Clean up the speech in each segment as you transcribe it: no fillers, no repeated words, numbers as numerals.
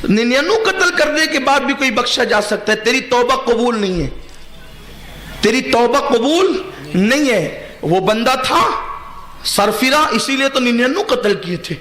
99 कत्ल करने के बाद भी कोई बख्शा जा सकता है। तेरी तौबा कबूल नहीं है, तेरी तौबा कबूल नहीं है। वो बंदा था सरफिरा, इसीलिए तो 99 कत्ल किए थे।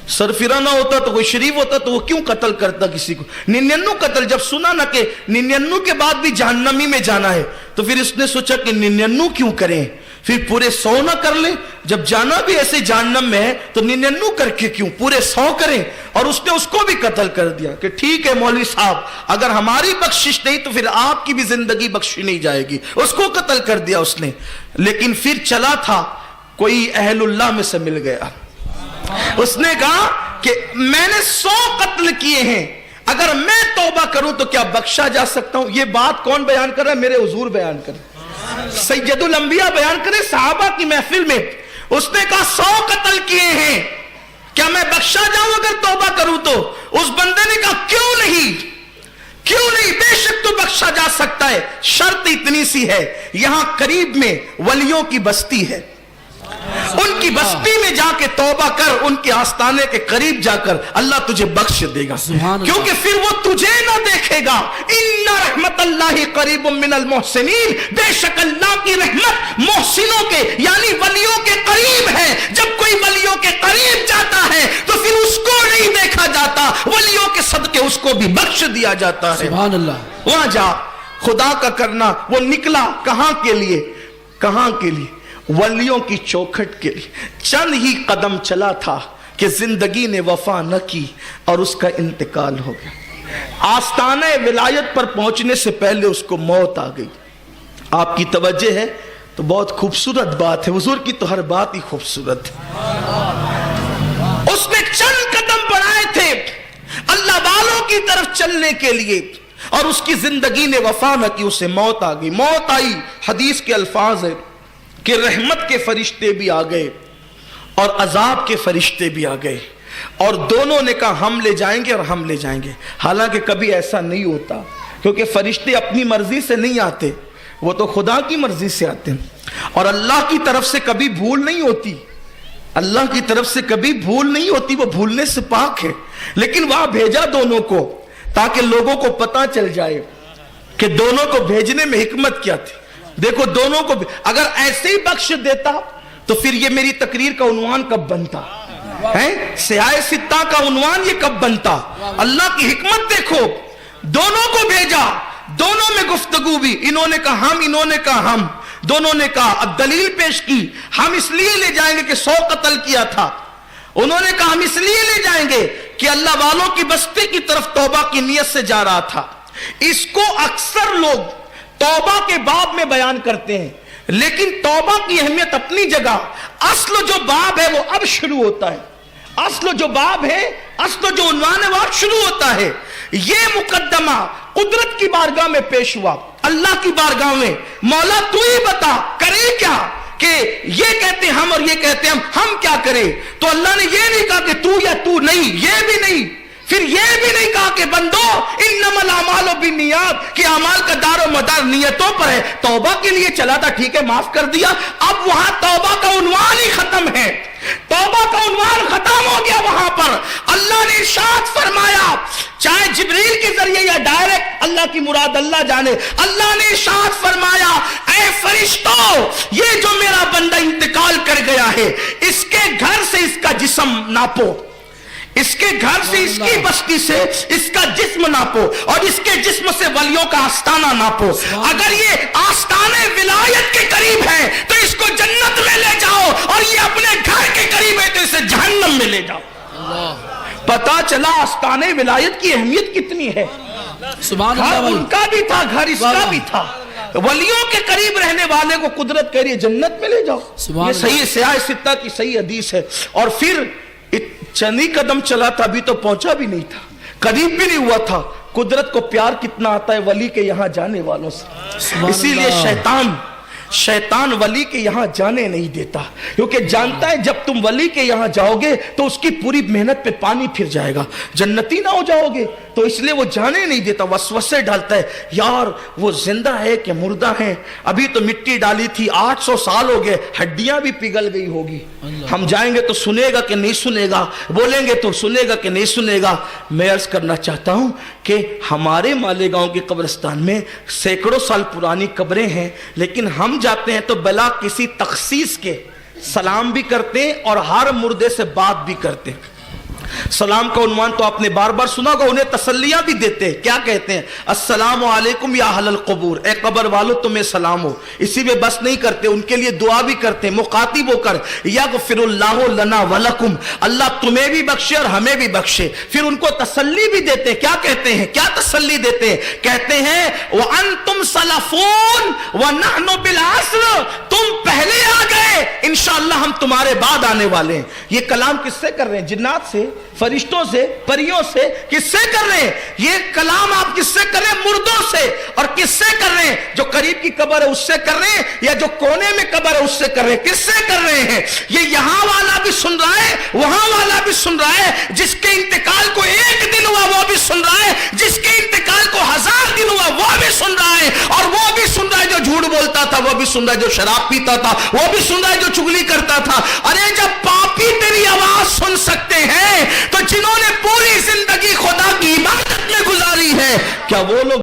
सरफिरा ना होता तो कोई शरीफ होता तो वो क्यों कत्ल करता किसी को। 99 कत्ल, जब सुना ना कि 99 के बाद भी जहन्नमी में जाना है तो फिर उसने सोचा कि 99 क्यों करें, फिर पूरे 100 ना कर ले। जब जाना भी ऐसे जहन्नम में है तो 99 करके क्यों, पूरे 100 करें। और उसने उसको भी कत्ल कर दिया कि ठीक है मौलवी साहब, अगर हमारी बख्शिश नहीं तो फिर आपकी भी जिंदगी बख्शी नहीं जाएगी। उसको कत्ल कर दिया उसने। लेकिन फिर चला था, कोई अहलुल्लाह में से मिल गया, उसने कहा कि मैंने 100 कत्ल किए हैं, अगर मैं तौबा करूं तो क्या बख्शा जा सकता हूं। यह बात कौन बयान कर रहा है? मेरे हुजूर बयान कर रहे, सैयदुल अंबिया बयान करे सहाबा की महफिल में। उसने कहा 100 कत्ल किए हैं, क्या मैं बख्शा जाऊं अगर तौबा करूं तो? उस बंदे ने कहा क्यों नहीं, क्यों नहीं, बेशक तो बख्शा जा सकता है, शर्त इतनी सी है, यहां करीब में वलियों की बस्ती है, उनकी बस्ती में जाके तौबा कर, उनके आस्ताने के करीब जाकर अल्लाह तुझे बख्श देगा, क्योंकि फिर वो तुझे ना देखेगा। इन्ना रहमतल्लाहि करीबुम मिनल मोहसिनीन, बेशक अल्लाह की रहमत मोहसिनों के यानी वलियों के करीब है। जब कोई वलियों के करीब जाता है तो फिर उसको नहीं देखा जाता, वलियों के सदके उसको भी बख्श दिया जाता है। सुभान अल्लाह। वहां जा, खुदा का करना। वो निकला कहां के लिए, कहां के लिए? वलियों की चौखट के लिए। चंद ही कदम चला था कि जिंदगी ने वफा न की और उसका इंतकाल हो गया। आस्ताने विलायत पर पहुंचने से पहले उसको मौत आ गई। आपकी तवज्जो है तो बहुत खूबसूरत बात है, हुजूर की तो हर बात ही खूबसूरत है। उसने चंद कदम बढ़ाए थे अल्लाह वालों की तरफ चलने के लिए और उसकी जिंदगी ने वफा न की, उसे मौत आ गई। मौत आई, हदीस के अल्फाज है कि रहमत के फरिश्ते भी आ गए और अजाब के फरिश्ते भी आ गए, और दोनों ने कहा हम ले जाएंगे और हम ले जाएंगे। हालांकि कभी ऐसा नहीं होता, क्योंकि फरिश्ते अपनी मर्जी से नहीं आते, वो तो खुदा की मर्जी से आते हैं। और अल्लाह की तरफ से कभी भूल नहीं होती, अल्लाह की तरफ से कभी भूल नहीं होती, वो भूलने से पाक है। लेकिन वहां भेजा दोनों को ताकि लोगों को पता चल जाए कि दोनों को भेजने में हिकमत क्या थी। देखो दोनों को, अगर ऐसे ही बख्श देता तो फिर ये मेरी तकरीर का उन्वान कब बनता है, सियाए सित्ता का उन्वान ये कब बनता। अल्लाह की हिकमत देखो, दोनों को भेजा, दोनों में गुफ्तगू भी, इन्होंने कहा हम, इन्होंने कहा हम, दोनों ने कहा, अब दलील पेश की, हम इसलिए ले जाएंगे कि 100 कत्ल किया था। उन्होंने कहा हम इसलिए ले जाएंगे कि अल्लाह वालों की बस्ती की तरफ तौबा की नियत से जा रहा था। इसको अक्सर लोग तौबा के बाब में बयान करते हैं, लेकिन तौबा की अहमियत अपनी जगह। अस्ल जो बाब है वो अब शुरू होता है, अस्ल जो बाब है, अस्ल जो उन्वान है वो अब शुरू होता है। ये मुकद्दमा कुदरत की बारगाह में पेश हुआ, अल्लाह की बारगाह में, मौला तू ही बता करे क्या, कि ये कहते हम और ये कहते हम क्या करें। तो अल्लाह ने ये नहीं कहा कि तू या तू नहीं, ये भी नहीं, फिर यह भी नहीं कहा कि बंदो इन्नमल अमालु बिन्नियात, कि अमाल का दारो मदार नियतों पर है। तौबा के लिए चला था, ठीक है माफ कर दिया, अब वहां तौबा का उन्वान ही खत्म है, तौबा का उन्वान खत्म हो गया। वहां पर अल्लाह ने इरशाद फरमाया, चाहे जिब्रील के जरिए या डायरेक्ट, अल्लाह की मुराद अल्लाह जाने, अल्लाह ने इरशाद फरमाया, ऐ फरिश्तों, ये जो मेरा बंदा इंतकाल कर गया है, इसके घर से इसका जिस्म नापो, इसके घर से, इसकी बस्ती से इसका जिस्म नापो, और इसके जिस्म से वलियों का आस्ताना नापो। अगर ये आस्ताने विलायत के करीब है तो इसको जन्नत में ले जाओ, और ये अपने घर के करीब है तो इसे जहन्नम में ले जाओ। पता चला आस्ताने विलायत की अहमियत कितनी है। घर उनका भी था, घर इसका भी था। वलियों के करीब रहने वाले को कुदरत कह रही है जन्नत में ले जाओ। ये सही सियाए सित्ता की सही हदीस है। और फिर चंद ही कदम चला था, अभी तो पहुंचा भी नहीं था, करीब भी नहीं हुआ था। कुदरत को प्यार कितना आता है वली के यहां जाने वालों से। इसीलिए शैतान वली के यहां जाने नहीं देता, क्योंकि जानता है जब तुम वली के यहां जाओगे तो उसकी पूरी मेहनत पे पानी फिर जाएगा, जन्नती ना हो जाओगे, तो इसलिए वो जाने नहीं देता, वसवसे डालता है, यार वो जिंदा है कि मुर्दा है, अभी तो मिट्टी डाली थी, 800 साल हो गए, हड्डियां भी पिघल गई होगी, हम जाएंगे तो सुनेगा कि नहीं सुनेगा, बोलेंगे तो सुनेगा कि नहीं सुनेगा। मैं अर्ज करना चाहता हूं कि हमारे मालेगांव के कब्रिस्तान में सैकड़ों साल पुरानी कब्रें हैं, लेकिन हम जाते हैं तो बिला किसी तखसीस के सलाम भी करते हैं और हर मुर्दे से बात भी करते हैं। सलाम का उन्वान तो आपने बार बार सुना होगा, उन्हें तसल्लियां भी देते हैं, क्या कहते हैं, अस्सलामु अलैकुम या अहलल क़ुबूर, ए कब्र वालों तुम्हें सलाम हो। इसी में बस नहीं करते, उनके लिए दुआ भी करते हैं, मुखातिब होकर यग़फ़िरुल्लाहु लना वलकुम, अल्लाह तुम्हें भी बख्शे और हमें भी बख्शे। फिर उनको तसल्ली भी देते हैं, क्या कहते हैं, क्या तसल्ली देते हैं, कहते हैं व अंतुम सलफ़ून व नहनु बिल अस्र, तुम पहले आ गए, इंशाअल्लाह हम तुम्हारे बाद आने वाले हैं। ये कलाम किससे कर रहे हैं, जिन्नात से, फरिश्तों से, परियों से, किससे कर रहे हैं ये कलाम, आप किससे कर रहे हैं, मुर्दों से। और किससे कर रहे हैं, जो करीब की कब्र है उससे कर रहे हैं, या जो कोने में कब्र है उससे कर रहे हैं, किससे कर रहे हैं। ये यहां वाला भी सुन रहा है, वहां वाला भी सुन रहा है, जिसके इंतकाल को 1 दिन हुआ वो भी सुन रहा है, जिसके इंतकाल को 1000 दिन हुआ वो भी सुन रहा है, और वो भी सुन रहा है जो झूठ बोलता था, वो भी सुन रहा है जो शराब पीता था, वो भी सुन रहा है जो चुगली करता था। अरे जब पापी तेरी आवाज सुन सकते हैं तो जिन्होंने पूरी जिंदगी खुदा की इबादत में गुजारी है, क्या वो लोग